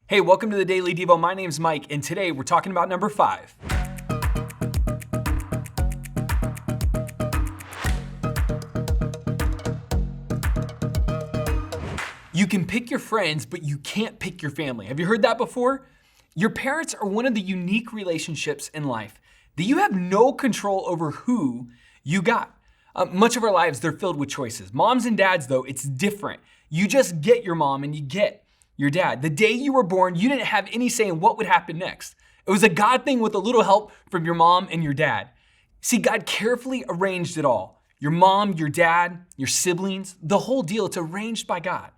Hey, welcome to the Daily Devo. My name's Mike, and today we're talking about number 5. You can pick your friends, but you can't pick your family. Have you heard that before? Your parents are one of the unique relationships in life that you have no control over who you got. Much of our lives, they're filled with choices. Moms and dads, though, it's different. You just get your mom and you get your dad. The day you were born, you didn't have any say in what would happen next. It was a God thing with a little help from your mom and your dad. See, God carefully arranged it all. Your mom, your dad, your siblings, the whole deal, it's arranged by God.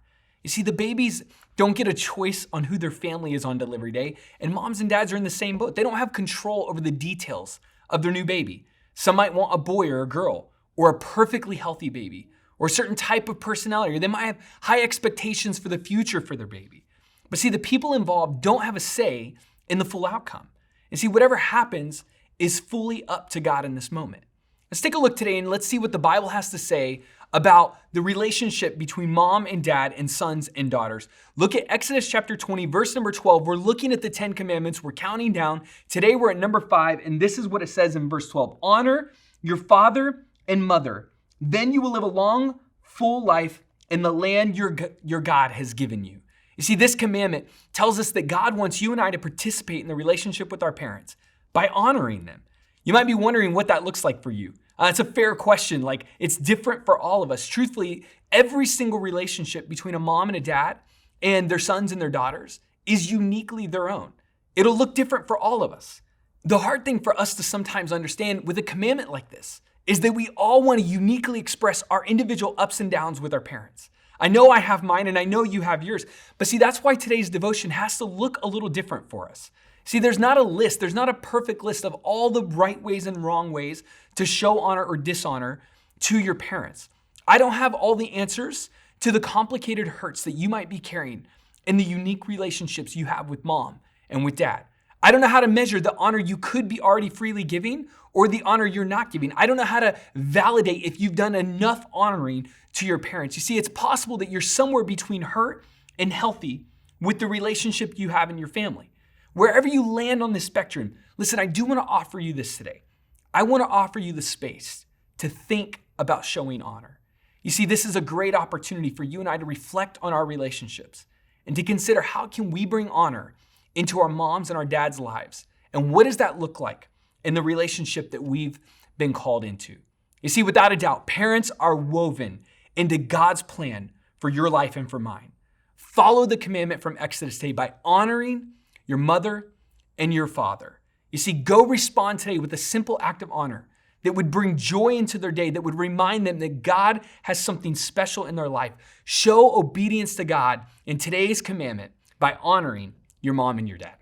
You see, the babies don't get a choice on who their family is on delivery day, and moms and dads are in the same boat. They don't have control over the details of their new baby. Some might want a boy or a girl, or a perfectly healthy baby, or a certain type of personality, or they might have high expectations for the future for their baby. But see, the people involved don't have a say in the full outcome. And see, whatever happens is fully up to God in this moment. Let's take a look today and let's see what the Bible has to say about the relationship between mom and dad and sons and daughters. Look at Exodus chapter 20, verse number 12. We're looking at the 10 commandments. We're counting down. Today we're at number 5, and this is what it says in verse 12. Honor your father and mother. Then you will live a long, full life in the land your God has given you. You see, this commandment tells us that God wants you and I to participate in the relationship with our parents by honoring them. You might be wondering what that looks like for you. It's a fair question. It's different for all of us. Truthfully, every single relationship between a mom and a dad and their sons and their daughters is uniquely their own. It'll look different for all of us. The hard thing for us to sometimes understand with a commandment like this is that we all want to uniquely express our individual ups and downs with our parents. I know I have mine and I know you have yours, but see, that's why today's devotion has to look a little different for us. See, there's not a list, there's not a perfect list of all the right ways and wrong ways to show honor or dishonor to your parents. I don't have all the answers to the complicated hurts that you might be carrying in the unique relationships you have with mom and with dad. I don't know how to measure the honor you could be already freely giving or the honor you're not giving. I don't know how to validate if you've done enough honoring to your parents. You see, it's possible that you're somewhere between hurt and healthy with the relationship you have in your family. Wherever you land on this spectrum, listen, I do want to offer you this today. I want to offer you the space to think about showing honor. You see, this is a great opportunity for you and I to reflect on our relationships and to consider how can we bring honor into our moms and our dads' lives? And what does that look like in the relationship that we've been called into? You see, without a doubt, parents are woven into God's plan for your life and for mine. Follow the commandment from Exodus today by honoring your mother and your father. You see, go respond today with a simple act of honor that would bring joy into their day, that would remind them that God has something special in their life. Show obedience to God in today's commandment by honoring your mom and your dad.